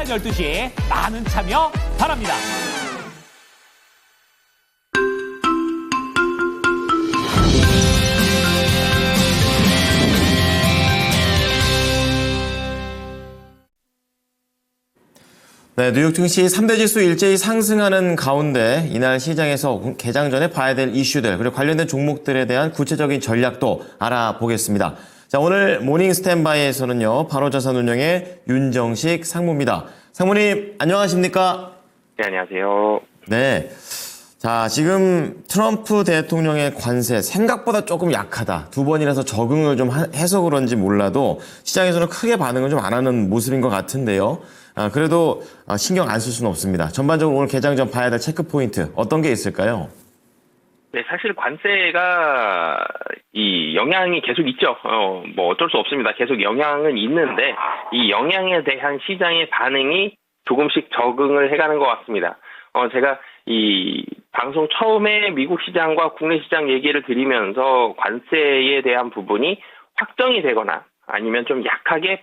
12시 많은 참여 바랍니다. 네, 뉴욕 증시 3대 지수 일제히 상승하는 가운데 이날 시장에서 개장 전에 봐야 될 이슈들 그리고 관련된 종목들에 대한 구체적인 전략도 알아보겠습니다. 자, 오늘 모닝 스탠바이에서는요, 바로자산운용의 윤정식 상무입니다. 상무님, 안녕하십니까? 네, 안녕하세요. 네. 자, 지금 트럼프 대통령의 관세 생각보다 조금 약하다. 두 번이라서 적응을 좀 해서 그런지 몰라도 시장에서는 크게 반응을 좀 안 하는 모습인 것 같은데요. 그래도 신경 안 쓸 수는 없습니다. 전반적으로 오늘 개장 전 봐야 될 체크 포인트 어떤 게 있을까요? 네, 사실 관세가 이 영향이 계속 있죠. 뭐 어쩔 수 없습니다. 계속 영향은 있는데 이 영향에 대한 시장의 반응이 조금씩 적응을 해가는 것 같습니다. 제가 이 방송 처음에 미국 시장과 국내 시장 얘기를 드리면서 관세에 대한 부분이 확정이 되거나 아니면 좀 약하게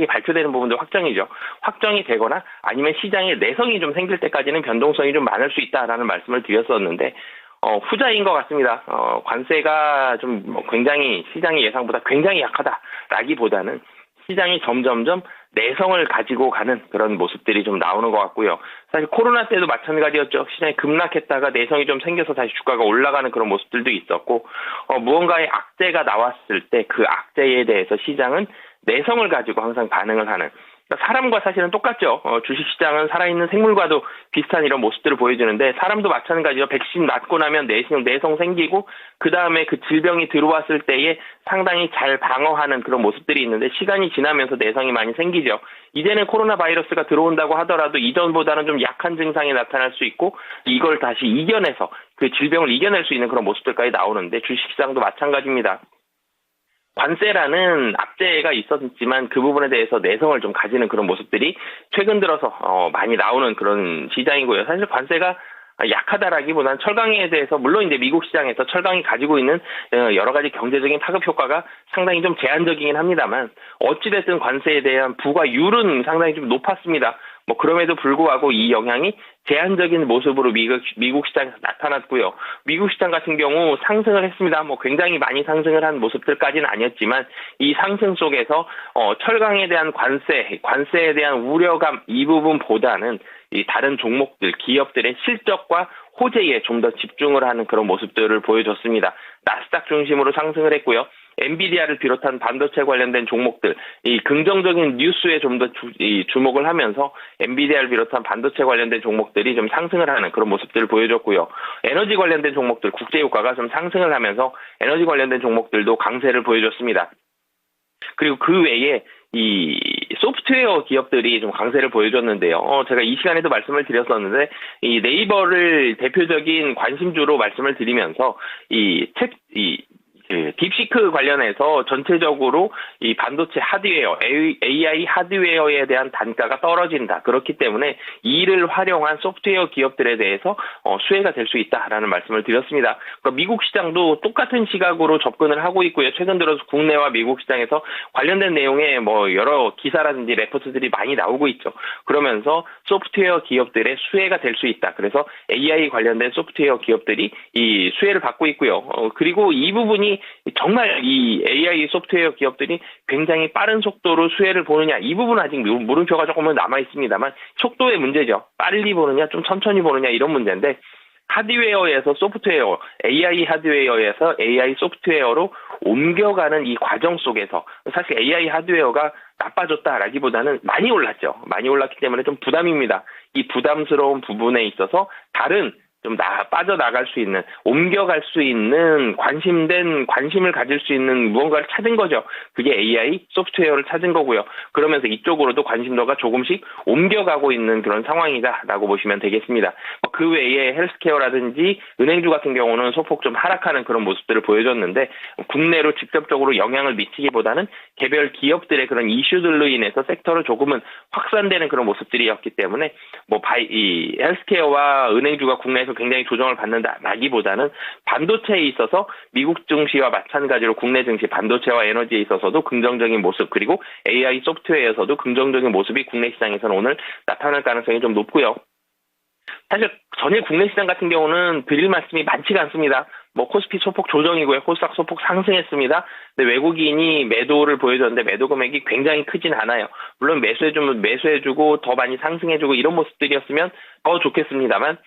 발표되는 부분도 확정이죠. 확정이 되거나 아니면 시장에 내성이 좀 생길 때까지는 변동성이 좀 많을 수 있다라는 말씀을 드렸었는데, 후자인 것 같습니다. 관세가 좀 굉장히 시장의 예상보다 굉장히 약하다라기보다는 시장이 점점점 내성을 가지고 가는 그런 모습들이 좀 나오는 것 같고요. 사실 코로나 때도 마찬가지였죠. 시장이 급락했다가 내성이 좀 생겨서 다시 주가가 올라가는 그런 모습들도 있었고, 무언가의 악재가 나왔을 때 그 악재에 대해서 시장은 내성을 가지고 항상 반응을 하는, 그러니까 사람과 사실은 똑같죠. 주식시장은 살아있는 생물과도 비슷한 이런 모습들을 보여주는데, 사람도 마찬가지죠. 백신 맞고 나면 내성 생기고 그 다음에 그 질병이 들어왔을 때에 상당히 잘 방어하는 그런 모습들이 있는데, 시간이 지나면서 내성이 많이 생기죠. 이제는 코로나 바이러스가 들어온다고 하더라도 이전보다는 좀 약한 증상이 나타날 수 있고, 이걸 다시 이겨내서 그 질병을 이겨낼 수 있는 그런 모습들까지 나오는데, 주식시장도 마찬가지입니다. 관세라는 악재가 있었지만 그 부분에 대해서 내성을 좀 가지는 그런 모습들이 최근 들어서 많이 나오는 그런 시장이고요. 사실 관세가 약하다라기보다는 철강에 대해서, 물론 이제 미국 시장에서 철강이 가지고 있는 여러 가지 경제적인 파급 효과가 상당히 좀 제한적이긴 합니다만, 어찌됐든 관세에 대한 부과율은 상당히 좀 높았습니다. 뭐 그럼에도 불구하고 이 영향이 제한적인 모습으로 미국 시장에서 나타났고요. 미국 시장 같은 경우 상승을 했습니다. 뭐 굉장히 많이 상승을 한 모습들까지는 아니었지만, 이 상승 속에서 철강에 대한 관세에 대한 우려감, 이 부분보다는 이 다른 종목들, 기업들의 실적과 호재에 좀 더 집중을 하는 그런 모습들을 보여줬습니다. 나스닥 중심으로 상승을 했고요. 엔비디아를 비롯한 반도체 관련된 종목들, 이 긍정적인 뉴스에 좀 더 주목을 하면서 엔비디아를 비롯한 반도체 관련된 종목들이 좀 상승을 하는 그런 모습들을 보여줬고요. 에너지 관련된 종목들, 국제유가가 좀 상승을 하면서 에너지 관련된 종목들도 강세를 보여줬습니다. 그리고 그 외에 이 소프트웨어 기업들이 좀 강세를 보여줬는데요. 제가 이 시간에도 말씀을 드렸었는데, 이 네이버를 대표적인 관심주로 말씀을 드리면서 딥시크 관련해서 전체적으로 이 반도체 하드웨어, AI 하드웨어에 대한 단가가 떨어진다. 그렇기 때문에 이를 활용한 소프트웨어 기업들에 대해서 수혜가 될 수 있다라는 말씀을 드렸습니다. 그러니까 미국 시장도 똑같은 시각으로 접근을 하고 있고요. 최근 들어서 국내와 미국 시장에서 관련된 내용의 뭐 여러 기사라든지 레포트들이 많이 나오고 있죠. 그러면서 소프트웨어 기업들의 수혜가 될 수 있다. 그래서 AI 관련된 소프트웨어 기업들이 이 수혜를 받고 있고요. 그리고 이 부분이 정말 이 AI 소프트웨어 기업들이 굉장히 빠른 속도로 수혜를 보느냐, 이 부분은 아직 물음표가 조금은 남아 있습니다만, 속도의 문제죠. 빨리 보느냐 좀 천천히 보느냐 이런 문제인데, 하드웨어에서 소프트웨어, AI 하드웨어에서 AI 소프트웨어로 옮겨가는 이 과정 속에서 사실 AI 하드웨어가 나빠졌다라기보다는 많이 올랐죠. 많이 올랐기 때문에 좀 부담입니다. 이 부담스러운 부분에 있어서 다른 좀 빠져나갈 수 있는, 옮겨갈 수 있는 관심을 가질 수 있는 무언가를 찾은 거죠. 그게 AI 소프트웨어를 찾은 거고요. 그러면서 이쪽으로도 관심도가 조금씩 옮겨가고 있는 그런 상황이다라고 보시면 되겠습니다. 그 외에 헬스케어라든지 은행주 같은 경우는 소폭 좀 하락하는 그런 모습들을 보여줬는데, 국내로 직접적으로 영향을 미치기보다는 개별 기업들의 그런 이슈들로 인해서 섹터로 조금은 확산되는 그런 모습들이었기 때문에 이 헬스케어와 은행주가 국내에서 굉장히 조정을 받는다라기보다는 반도체에 있어서 미국 증시와 마찬가지로 국내 증시 반도체와 에너지에 있어서도 긍정적인 모습, 그리고 AI 소프트웨어에서도 긍정적인 모습이 국내 시장에서는 오늘 나타날 가능성이 좀 높고요. 사실 전일 국내 시장 같은 경우는 드릴 말씀이 많지가 않습니다. 코스피 소폭 조정이고요. 코스닥 소폭 상승했습니다. 근데 외국인이 매도를 보여줬는데 매도 금액이 굉장히 크진 않아요. 물론 매수해주면 매수해주고 더 많이 상승해주고 이런 모습들이었으면 더 좋겠습니다만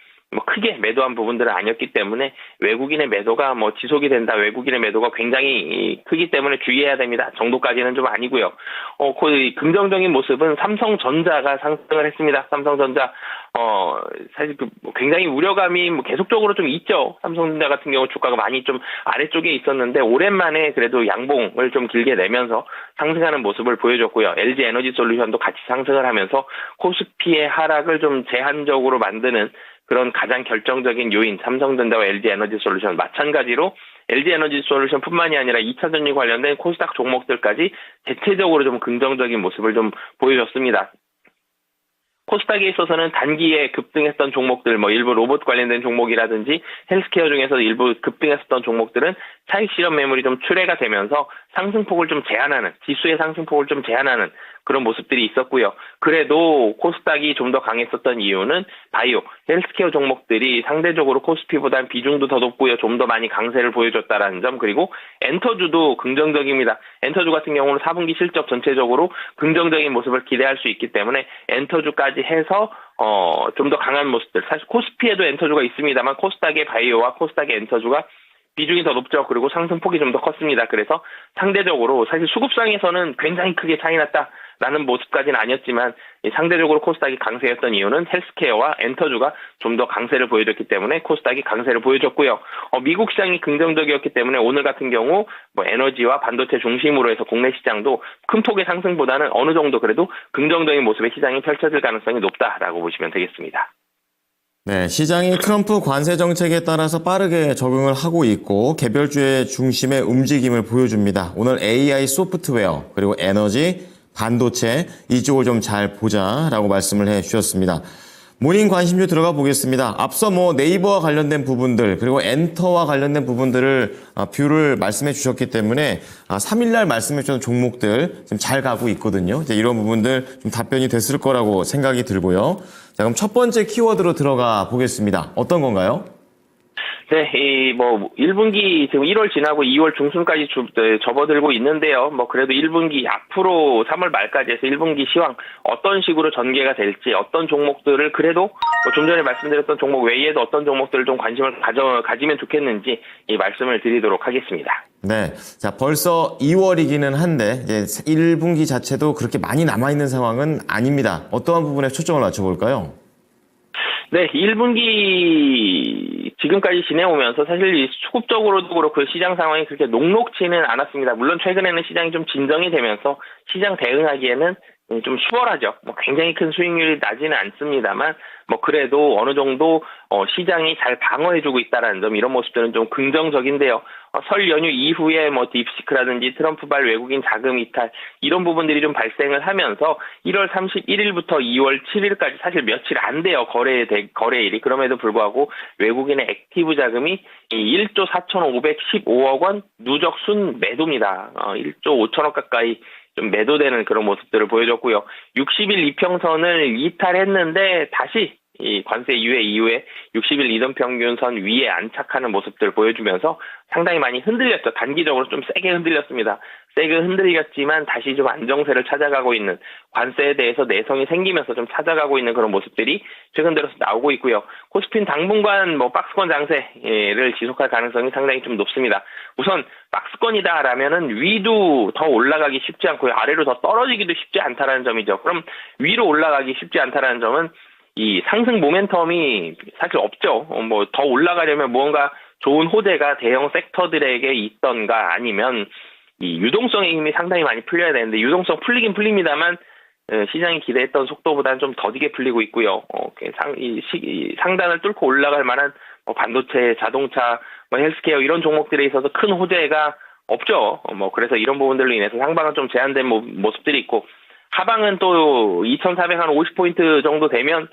크게 매도한 부분들은 아니었기 때문에 외국인의 매도가 지속이 된다. 외국인의 매도가 굉장히 크기 때문에 주의해야 됩니다. 정도까지는 좀 아니고요. 긍정적인 모습은 삼성전자가 상승을 했습니다. 삼성전자 사실 굉장히 우려감이 계속적으로 좀 있죠. 삼성전자 같은 경우 주가가 많이 좀 아래쪽에 있었는데 오랜만에 그래도 양봉을 좀 길게 내면서 상승하는 모습을 보여줬고요. LG 에너지 솔루션도 같이 상승을 하면서 코스피의 하락을 좀 제한적으로 만드는 그런 가장 결정적인 요인, 삼성전자와 LG 에너지 솔루션, 마찬가지로 LG 에너지 솔루션뿐만이 아니라 2차 전지 관련된 코스닥 종목들까지 대체적으로 좀 긍정적인 모습을 좀 보여줬습니다. 코스닥에 있어서는 단기에 급등했던 종목들, 일부 로봇 관련된 종목이라든지 헬스케어 중에서 일부 급등했었던 종목들은 차익 실현 매물이 좀 출회가 되면서 상승폭을 좀 제한하는, 지수의 상승폭을 좀 제한하는 그런 모습들이 있었고요. 그래도 코스닥이 좀 더 강했었던 이유는 바이오, 헬스케어 종목들이 상대적으로 코스피보다는 비중도 더 높고요. 좀 더 많이 강세를 보여줬다라는 점, 그리고 엔터주도 긍정적입니다. 엔터주 같은 경우는 4분기 실적 전체적으로 긍정적인 모습을 기대할 수 있기 때문에 엔터주까지 해서 좀 더 강한 모습들, 사실 코스피에도 엔터주가 있습니다만 코스닥의 바이오와 코스닥의 엔터주가 비중이 더 높죠. 그리고 상승폭이 좀 더 컸습니다. 그래서 상대적으로 사실 수급상에서는 굉장히 크게 차이 났다라는 모습까지는 아니었지만 상대적으로 코스닥이 강세였던 이유는 헬스케어와 엔터주가 좀 더 강세를 보여줬기 때문에 코스닥이 강세를 보여줬고요. 미국 시장이 긍정적이었기 때문에 오늘 같은 경우 에너지와 반도체 중심으로 해서 국내 시장도 큰 폭의 상승보다는 어느 정도 그래도 긍정적인 모습의 시장이 펼쳐질 가능성이 높다라고 보시면 되겠습니다. 네, 시장이 트럼프 관세 정책에 따라서 빠르게 적응을 하고 있고 개별주의 중심의 움직임을 보여줍니다. 오늘 AI 소프트웨어 그리고 에너지, 반도체 이쪽을 좀 잘 보자라고 말씀을 해주셨습니다. 모닝 관심주 들어가 보겠습니다. 앞서 네이버와 관련된 부분들 그리고 엔터와 관련된 부분들을 뷰를 말씀해 주셨기 때문에 3일날 말씀해 주셨던 종목들 지금 잘 가고 있거든요. 이제 이런 부분들 좀 답변이 됐을 거라고 생각이 들고요. 자, 그럼 첫 번째 키워드로 들어가 보겠습니다. 어떤 건가요? 네, 1분기 지금 1월 지나고 2월 중순까지 접어들고 있는데요. 그래도 1분기 앞으로 3월 말까지 해서 1분기 시황 어떤 식으로 전개가 될지, 어떤 종목들을 그래도 좀 전에 말씀드렸던 종목 외에도 어떤 종목들을 좀 관심을 가지면 좋겠는지 이 말씀을 드리도록 하겠습니다. 네. 자, 벌써 2월이기는 한데, 이제 1분기 자체도 그렇게 많이 남아있는 상황은 아닙니다. 어떠한 부분에 초점을 맞춰볼까요? 네, 1분기 지금까지 지내오면서 사실 이 수급적으로도 그렇고 시장 상황이 그렇게 녹록지는 않았습니다. 물론 최근에는 시장이 좀 진정이 되면서 시장 대응하기에는 좀 수월하죠. 굉장히 큰 수익률이 나지는 않습니다만 그래도 어느 정도 시장이 잘 방어해주고 있다라는 점, 이런 모습들은 좀 긍정적인데요. 설 연휴 이후에 딥시크라든지 트럼프발 외국인 자금 이탈 이런 부분들이 좀 발생을 하면서 1월 31일부터 2월 7일까지 사실 며칠 안 돼요. 거래일이. 그럼에도 불구하고 외국인의 액티브 자금이 1조 4,515억 원 누적 순 매도입니다. 1조 5천억 가까이 좀 매도되는 그런 모습들을 보여줬고요. 60일 이평선을 이탈했는데 다시 이 관세 유예 이후에 60일 이동평균선 위에 안착하는 모습들을 보여주면서 상당히 많이 흔들렸죠. 단기적으로 좀 세게 흔들렸습니다. 세게 흔들렸지만 다시 좀 안정세를 찾아가고 있는, 관세에 대해서 내성이 생기면서 좀 찾아가고 있는 그런 모습들이 최근 들어서 나오고 있고요. 코스피는 당분간 박스권 장세를 지속할 가능성이 상당히 좀 높습니다. 우선 박스권이다라면은 위도 더 올라가기 쉽지 않고요. 아래로 더 떨어지기도 쉽지 않다라는 점이죠. 그럼 위로 올라가기 쉽지 않다라는 점은 이 상승 모멘텀이 사실 없죠. 더 올라가려면 무언가 좋은 호재가 대형 섹터들에게 있던가 아니면 이 유동성의 힘이 상당히 많이 풀려야 되는데 유동성 풀리긴 풀립니다만 시장이 기대했던 속도보다는 좀 더디게 풀리고 있고요. 상단을 뚫고 올라갈 만한 반도체, 자동차, 헬스케어 이런 종목들에 있어서 큰 호재가 없죠. 그래서 이런 부분들로 인해서 상방은 좀 제한된 모습들이 있고, 하방은 또 2,450포인트 정도 되면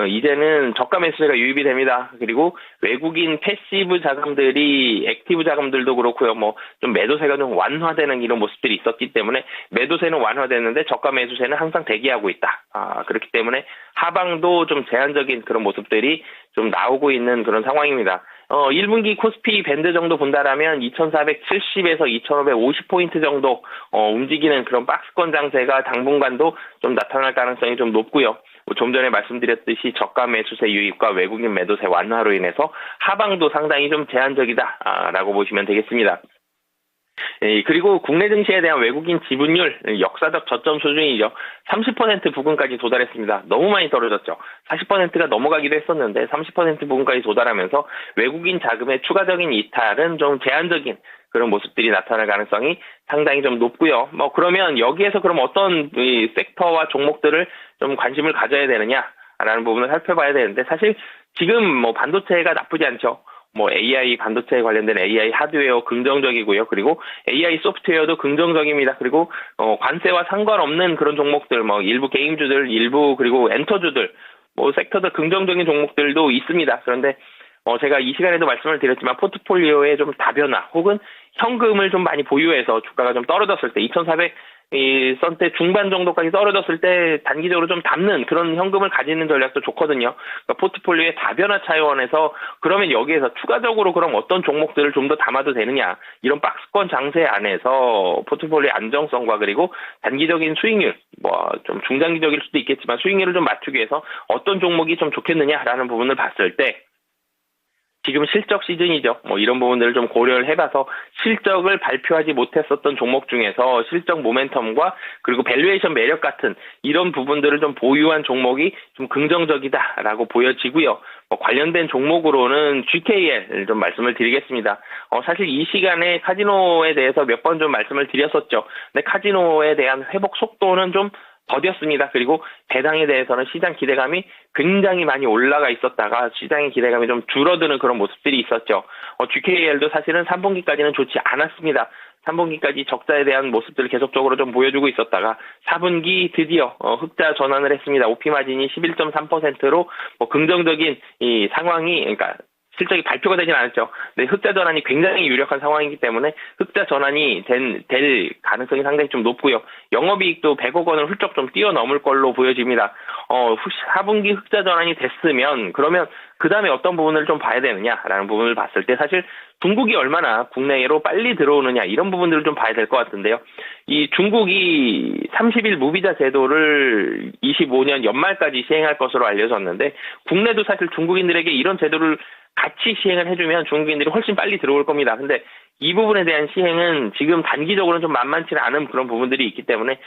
이제는 저가 매수세가 유입이 됩니다. 그리고 외국인 패시브 자금들이 액티브 자금들도 그렇고요. 좀 매도세가 좀 완화되는 이런 모습들이 있었기 때문에 매도세는 완화되는데 저가 매수세는 항상 대기하고 있다. 그렇기 때문에 하방도 좀 제한적인 그런 모습들이 좀 나오고 있는 그런 상황입니다. 1분기 코스피 밴드 정도 본다라면 2,470에서 2,550포인트 정도 움직이는 그런 박스권 장세가 당분간도 좀 나타날 가능성이 좀 높고요. 좀 전에 말씀드렸듯이 저가 매수세 유입과 외국인 매도세 완화로 인해서 하방도 상당히 좀 제한적이다라고 보시면 되겠습니다. 그리고 국내 증시에 대한 외국인 지분율 역사적 저점 수준이죠. 30% 부근까지 도달했습니다. 너무 많이 떨어졌죠. 40%가 넘어가기도 했었는데 30% 부근까지 도달하면서 외국인 자금의 추가적인 이탈은 좀 제한적인 그런 모습들이 나타날 가능성이 상당히 좀 높고요. 그러면 여기에서 그럼 어떤 섹터와 종목들을 좀 관심을 가져야 되느냐라는 부분을 살펴봐야 되는데, 사실 지금 반도체가 나쁘지 않죠. AI 반도체에 관련된 AI 하드웨어 긍정적이고요. 그리고 AI 소프트웨어도 긍정적입니다. 그리고 관세와 상관없는 그런 종목들, 일부 게임주들, 일부 그리고 엔터주들, 섹터들 긍정적인 종목들도 있습니다. 그런데 제가 이 시간에도 말씀을 드렸지만 포트폴리오의 좀 다변화 혹은 현금을 좀 많이 보유해서 주가가 좀 떨어졌을 때 2,400선대 중반 정도까지 떨어졌을 때 단기적으로 좀 담는 그런 현금을 가지는 전략도 좋거든요. 그러니까 포트폴리오의 다변화 차원에서 그러면 여기에서 추가적으로 그럼 어떤 종목들을 좀 더 담아도 되느냐, 이런 박스권 장세 안에서 포트폴리오의 안정성과 그리고 단기적인 수익률, 좀 중장기적일 수도 있겠지만 수익률을 좀 맞추기 위해서 어떤 종목이 좀 좋겠느냐라는 부분을 봤을 때 지금 실적 시즌이죠. 이런 부분들을 좀 고려를 해봐서 실적을 발표하지 못했었던 종목 중에서 실적 모멘텀과 그리고 밸류에이션 매력 같은 이런 부분들을 좀 보유한 종목이 좀 긍정적이다라고 보여지고요. 관련된 종목으로는 GKL 좀 말씀을 드리겠습니다. 사실 이 시간에 카지노에 대해서 몇 번 좀 말씀을 드렸었죠. 근데 카지노에 대한 회복 속도는 좀 더뎠습니다. 그리고 배당에 대해서는 시장 기대감이 굉장히 많이 올라가 있었다가 시장의 기대감이 좀 줄어드는 그런 모습들이 있었죠. GKL도 사실은 3분기까지는 좋지 않았습니다. 3분기까지 적자에 대한 모습들을 계속적으로 좀 보여주고 있었다가 4분기 드디어 흑자 전환을 했습니다. OP 마진이 11.3%로 긍정적인 이 상황이, 그러니까 실적이 발표가 되진 않았죠. 근데 흑자 전환이 굉장히 유력한 상황이기 때문에 흑자 전환이 될 가능성이 상당히 좀 높고요. 영업이익도 100억 원을 훌쩍 좀 뛰어넘을 걸로 보여집니다. 4분기 흑자 전환이 됐으면 그러면 그 다음에 어떤 부분을 좀 봐야 되느냐라는 부분을 봤을 때 사실 중국이 얼마나 국내로 빨리 들어오느냐 이런 부분들을 좀 봐야 될 것 같은데요. 이 중국이 30일 무비자 제도를 25년 연말까지 시행할 것으로 알려졌는데 국내도 사실 중국인들에게 이런 제도를 같이 시행을 해주면 중국인들이 훨씬 빨리 들어올 겁니다. 근데 이 부분에 대한 시행은 지금 단기적으로는 좀 만만치 않은 그런 부분들이 있기 때문에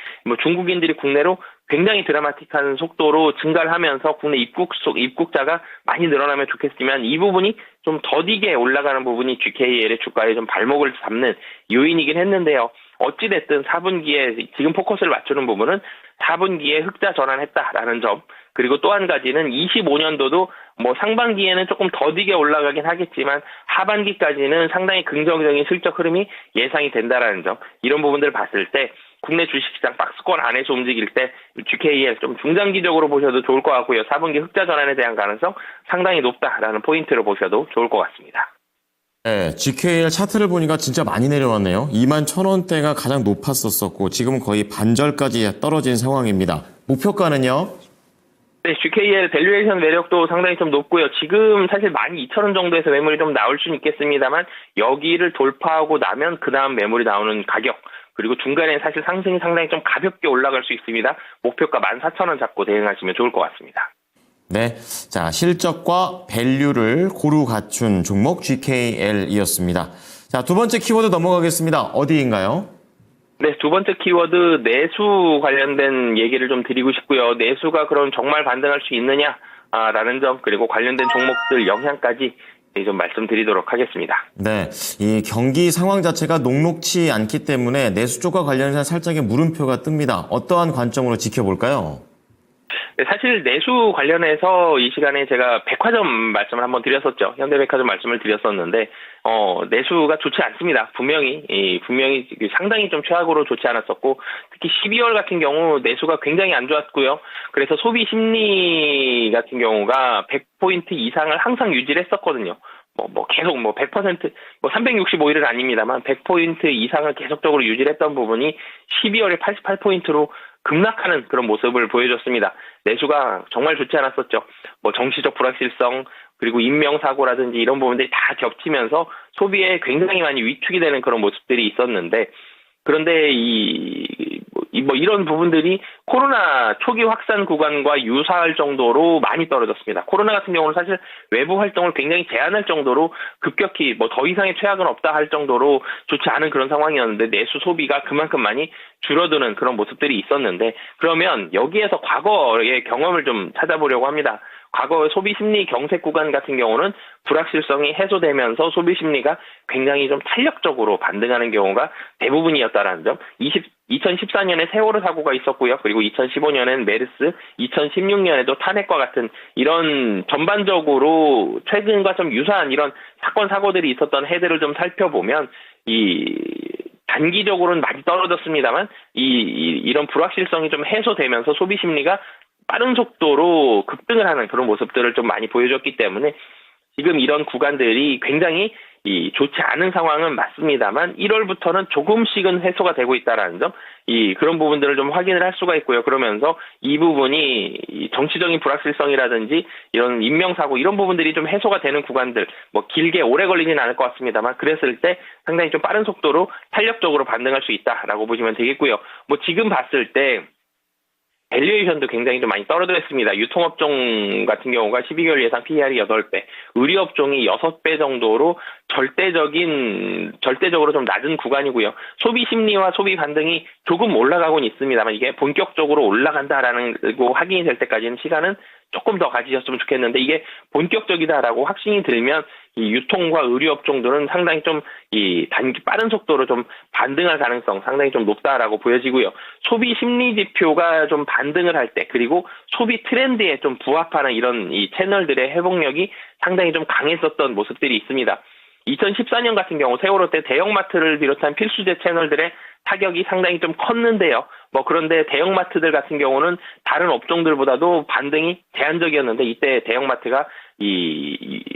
중국인들이 국내로 굉장히 드라마틱한 속도로 증가를 하면서 국내 입국자가 많이 늘어나면 좋겠지만 이 부분이 좀 더디게 올라가는 부분이 GKL의 주가에 좀 발목을 잡는 요인이긴 했는데요. 어찌됐든 4분기에 지금 포커스를 맞추는 부분은 4분기에 흑자 전환했다라는 점, 그리고 또 한 가지는 25년도도 상반기에는 조금 더디게 올라가긴 하겠지만 하반기까지는 상당히 긍정적인 실적 흐름이 예상이 된다라는 점, 이런 부분들을 봤을 때 국내 주식시장 박스권 안에서 움직일 때 GKL 좀 중장기적으로 보셔도 좋을 것 같고요. 4분기 흑자 전환에 대한 가능성 상당히 높다라는 포인트로 보셔도 좋을 것 같습니다. 네, GKL 차트를 보니까 진짜 많이 내려왔네요. 21,000원대가 가장 높았었고 지금은 거의 반절까지 떨어진 상황입니다. 목표가는요? 네, GKL 밸류에이션 매력도 상당히 좀 높고요. 지금 사실 12,000원 정도에서 매물이 좀 나올 수는 있겠습니다만 여기를 돌파하고 나면 그 다음 매물이 나오는 가격, 그리고 중간에 사실 상승이 상당히 좀 가볍게 올라갈 수 있습니다. 목표가 14,000원 잡고 대응하시면 좋을 것 같습니다. 네, 자 실적과 밸류를 고루 갖춘 종목 GKL이었습니다. 자, 두 번째 키워드 넘어가겠습니다. 어디인가요? 네, 두 번째 키워드 내수 관련된 얘기를 좀 드리고 싶고요. 내수가 그럼 정말 반등할 수 있느냐라는 점, 그리고 관련된 종목들 영향까지 좀 말씀드리도록 하겠습니다. 네, 이 경기 상황 자체가 녹록치 않기 때문에 내수 쪽과 관련해서 살짝의 물음표가 뜹니다. 어떠한 관점으로 지켜볼까요? 네, 사실 내수 관련해서 이 시간에 제가 백화점 말씀을 한번 드렸었죠. 현대백화점 말씀을 드렸었는데 내수가 좋지 않습니다. 분명히 상당히 좀 최악으로 좋지 않았었고, 특히 12월 같은 경우 내수가 굉장히 안 좋았고요. 그래서 소비 심리 같은 경우가 100포인트 이상을 항상 유지를 했었거든요. 계속 100%, 365일은 아닙니다만 100포인트 이상을 계속적으로 유지를 했던 부분이 12월에 88포인트로 급락하는 그런 모습을 보여줬습니다. 내수가 정말 좋지 않았었죠. 정치적 불확실성, 그리고 인명사고라든지 이런 부분들이 다 겹치면서 소비에 굉장히 많이 위축이 되는 그런 모습들이 있었는데, 그런데 이런 부분들이 코로나 초기 확산 구간과 유사할 정도로 많이 떨어졌습니다. 코로나 같은 경우는 사실 외부 활동을 굉장히 제한할 정도로 급격히 더 이상의 최악은 없다 할 정도로 좋지 않은 그런 상황이었는데, 내수 소비가 그만큼 많이 줄어드는 그런 모습들이 있었는데, 그러면 여기에서 과거의 경험을 좀 찾아보려고 합니다. 과거 소비 심리 경색 구간 같은 경우는 불확실성이 해소되면서 소비 심리가 굉장히 좀 탄력적으로 반등하는 경우가 대부분이었다라는 점. 2014년에 세월호 사고가 있었고요. 그리고 2015년엔 메르스, 2016년에도 탄핵과 같은 이런 전반적으로 최근과 좀 유사한 이런 사건 사고들이 있었던 해들을 좀 살펴보면 단기적으로는 많이 떨어졌습니다만 이런 불확실성이 좀 해소되면서 소비 심리가 빠른 속도로 급등을 하는 그런 모습들을 좀 많이 보여줬기 때문에 지금 이런 구간들이 굉장히 좋지 않은 상황은 맞습니다만 1월부터는 조금씩은 해소가 되고 있다라는 점, 그런 부분들을 좀 확인을 할 수가 있고요. 그러면서 이 부분이 정치적인 불확실성이라든지 이런 인명사고 이런 부분들이 좀 해소가 되는 구간들, 길게 오래 걸리지는 않을 것 같습니다만 그랬을 때 상당히 좀 빠른 속도로 탄력적으로 반등할 수 있다라고 보시면 되겠고요. 지금 봤을 때 밸류에이션도 굉장히 좀 많이 떨어졌습니다. 유통업종 같은 경우가 12개월 예상 PER이 8배, 의류업종이 6배 정도로 절대적으로 좀 낮은 구간이고요. 소비 심리와 소비 반등이 조금 올라가고는 있습니다만 이게 본격적으로 올라간다라는 거 확인이 될 때까지는 시간은 조금 더 가지셨으면 좋겠는데, 이게 본격적이다라고 확신이 들면 이 유통과 의류업종들은 상당히 좀 빠른 속도로 좀 반등할 가능성 상당히 좀 높다라고 보여지고요. 소비 심리 지표가 좀 반등을 할 때, 그리고 소비 트렌드에 좀 부합하는 이런 이 채널들의 회복력이 상당히 좀 강했었던 모습들이 있습니다. 2014년 같은 경우 세월호 때 대형마트를 비롯한 필수재 채널들의 타격이 상당히 좀 컸는데요. 그런데 대형마트들 같은 경우는 다른 업종들보다도 반등이 제한적이었는데, 이때 대형마트가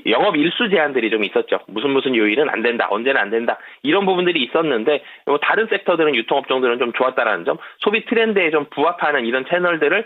영업 일수 제한들이 좀 있었죠. 무슨 요일은 안 된다, 언제는 안 된다, 이런 부분들이 있었는데, 다른 섹터들은 유통업종들은 좀 좋았다라는 점, 소비 트렌드에 좀 부합하는 이런 채널들을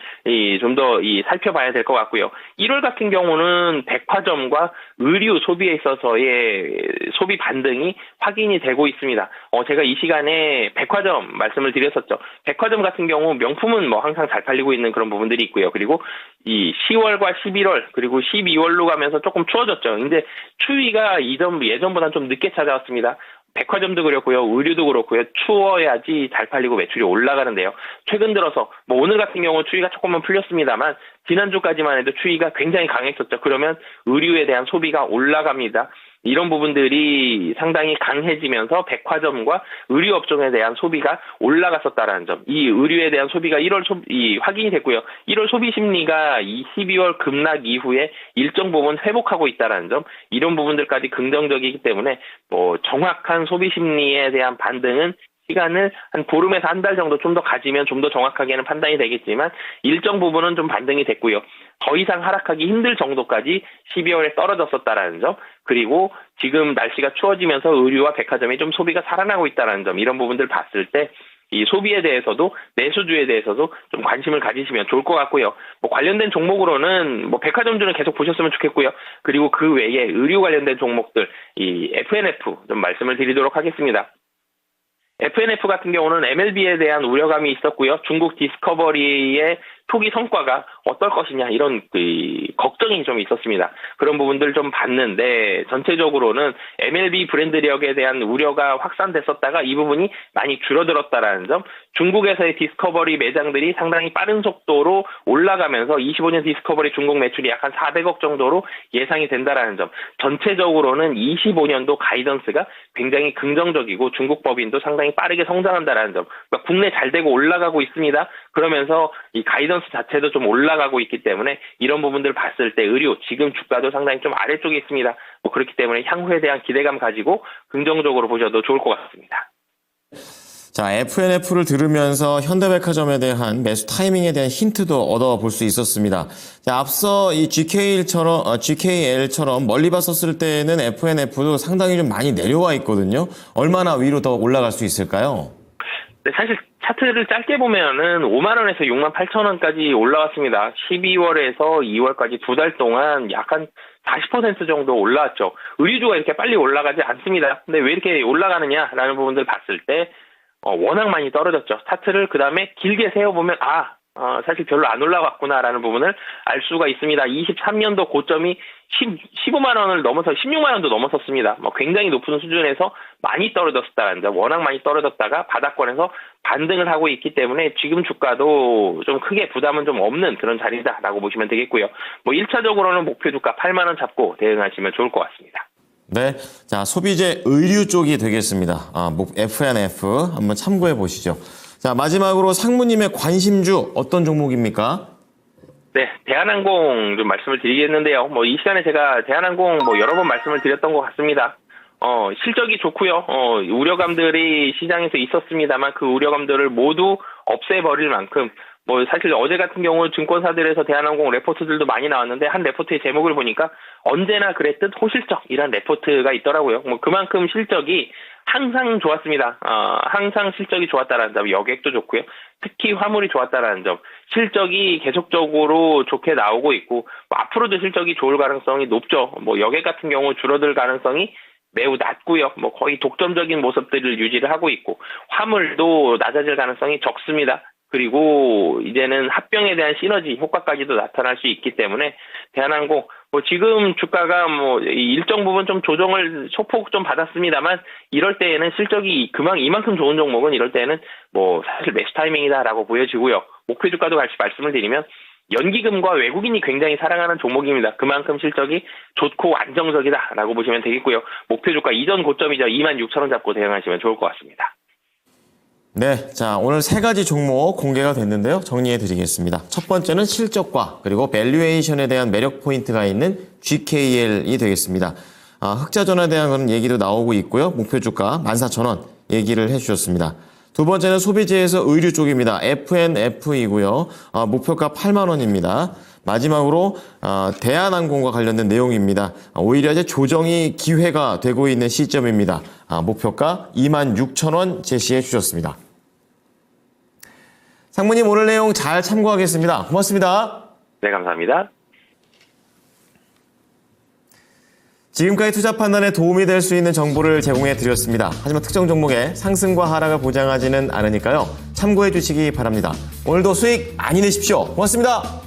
좀 더 살펴봐야 될 것 같고요. 1월 같은 경우는 백화점과 의류 소비에 있어서의 소비 반등이 확인이 되고 있습니다. 제가 이 시간에 백화점 말씀을 드렸었죠. 백화점 같은 경우 명품은 항상 잘 팔리고 있는 그런 부분들이 있고요. 그리고 이 10월과 11월 그리고 12월로 가면서 조금 추워졌죠. 이제 추위가 예전보다는 좀 늦게 찾아왔습니다. 백화점도 그렇고요, 의류도 그렇고요, 추워야지 잘 팔리고 매출이 올라가는데요. 최근 들어서 오늘 같은 경우 추위가 조금만 풀렸습니다만 지난주까지만 해도 추위가 굉장히 강했었죠. 그러면 의류에 대한 소비가 올라갑니다. 이런 부분들이 상당히 강해지면서 백화점과 의류업종에 대한 소비가 올라갔었다라는 점, 이 의류에 대한 소비가 확인이 됐고요. 1월 소비 심리가 12월 급락 이후에 일정 부분 회복하고 있다라는 점, 이런 부분들까지 긍정적이기 때문에 정확한 소비 심리에 대한 반등은 시간을 한 보름에서 한 달 정도 좀 더 가지면 좀 더 정확하게는 판단이 되겠지만 일정 부분은 좀 반등이 됐고요. 더 이상 하락하기 힘들 정도까지 12월에 떨어졌었다라는 점, 그리고 지금 날씨가 추워지면서 의류와 백화점이 좀 소비가 살아나고 있다는 점, 이런 부분들 봤을 때 이 소비에 대해서도 내수주에 대해서도 좀 관심을 가지시면 좋을 것 같고요. 관련된 종목으로는 백화점주는 계속 보셨으면 좋겠고요. 그리고 그 외에 의류 관련된 종목들, 이 FNF 좀 말씀을 드리도록 하겠습니다. FNF 같은 경우는 MLB에 대한 우려감이 있었고요. 중국 디스커버리의 초기 성과가 어떨 것이냐, 이런 걱정이 좀 있었습니다. 그런 부분들 좀 봤는데 전체적으로는 MLB 브랜드력에 대한 우려가 확산됐었다가 이 부분이 많이 줄어들었다라는 점, 중국에서의 디스커버리 매장들이 상당히 빠른 속도로 올라가면서 25년 디스커버리 중국 매출이 약 한 400억 정도로 예상이 된다라는 점, 전체적으로는 25년도 가이던스가 굉장히 긍정적이고 중국 법인도 상당히 빠르게 성장한다라는 점, 그러니까 국내 잘 되고 올라가고 있습니다. 그러면서 이 가이던스 자체도 좀 올라가고 있기 때문에 이런 부분들 봤을 때 의류 지금 주가도 상당히 좀 아래쪽에 있습니다. 뭐 그렇기 때문에 향후에 대한 기대감 가지고 긍정적으로 보셔도 좋을 것 같습니다. 자, FNF를 들으면서 현대백화점에 대한 매수 타이밍에 대한 힌트도 얻어볼 수 있었습니다. 자, 앞서 이 GKL처럼 멀리 봤었을 때는 FNF도 상당히 좀 많이 내려와 있거든요. 얼마나 위로 더 올라갈 수 있을까요? 네, 사실 차트를 짧게 보면은 5만 원에서 6만 8천 원까지 올라왔습니다. 12월에서 2월까지 2달 동안 약 한 40% 정도 올라왔죠. 의류주가 이렇게 빨리 올라가지 않습니다. 근데 왜 이렇게 올라가느냐라는 부분들 봤을 때 워낙 많이 떨어졌죠. 차트를 그 다음에 길게 세워보면 사실 별로 안 올라갔구나라는 부분을 알 수가 있습니다. 23년도 고점이 15만 원을 넘어서 16만 원도 넘었었습니다. 굉장히 높은 수준에서 많이 떨어졌다는 점, 워낙 많이 떨어졌다가 바닥권에서 반등을 하고 있기 때문에 지금 주가도 좀 크게 부담은 좀 없는 그런 자리다라고 보시면 되겠고요. 1차적으로는 목표 주가 8만 원 잡고 대응하시면 좋을 것 같습니다. 네, 자, 소비재 의류 쪽이 되겠습니다. FNF 한번 참고해 보시죠. 자, 마지막으로 상무님의 관심주 어떤 종목입니까? 네, 대한항공 좀 말씀을 드리겠는데요. 이 시간에 제가 대한항공 여러 번 말씀을 드렸던 것 같습니다. 실적이 좋고요. 우려감들이 시장에서 있었습니다만 그 우려감들을 모두 없애버릴 만큼 사실 어제 같은 경우 증권사들에서 대한항공 레포트들도 많이 나왔는데 한 레포트의 제목을 보니까 언제나 그랬듯 호실적이란 레포트가 있더라고요. 그만큼 실적이 항상 좋았습니다. 항상 실적이 좋았다라는 점, 여객도 좋고요. 특히 화물이 좋았다라는 점, 실적이 계속적으로 좋게 나오고 있고 앞으로도 실적이 좋을 가능성이 높죠. 여객 같은 경우 줄어들 가능성이 매우 낮고요. 거의 독점적인 모습들을 유지를 하고 있고 화물도 낮아질 가능성이 적습니다. 그리고 이제는 합병에 대한 시너지 효과까지도 나타날 수 있기 때문에 대한항공 지금 주가가 일정 부분 좀 조정을 소폭 좀 받았습니다만 이럴 때에는 실적이 이만큼 좋은 종목은 이럴 때는 사실 매수 타이밍이다라고 보여지고요. 목표 주가도 같이 말씀을 드리면 연기금과 외국인이 굉장히 사랑하는 종목입니다. 그만큼 실적이 좋고 안정적이다라고 보시면 되겠고요. 목표 주가 이전 고점이죠. 26,000원 잡고 대응하시면 좋을 것 같습니다. 네, 자, 오늘 세 가지 종목 공개가 됐는데요. 정리해 드리겠습니다. 첫 번째는 실적과 그리고 밸류에이션에 대한 매력 포인트가 있는 GKL이 되겠습니다. 흑자전에 대한 그런 얘기도 나오고 있고요. 목표 주가 14,000원 얘기를 해 주셨습니다. 두 번째는 소비재에서 의류 쪽입니다. FNF이고요. 목표가 8만 원입니다. 마지막으로 대한항공과 관련된 내용입니다. 오히려 이제 조정이 기회가 되고 있는 시점입니다. 목표가 26,000원 제시해 주셨습니다. 상무님 오늘 내용 잘 참고하겠습니다. 고맙습니다. 네, 감사합니다. 지금까지 투자 판단에 도움이 될 수 있는 정보를 제공해 드렸습니다. 하지만 특정 종목의 상승과 하락을 보장하지는 않으니까요. 참고해 주시기 바랍니다. 오늘도 수익 많이 내십시오. 고맙습니다.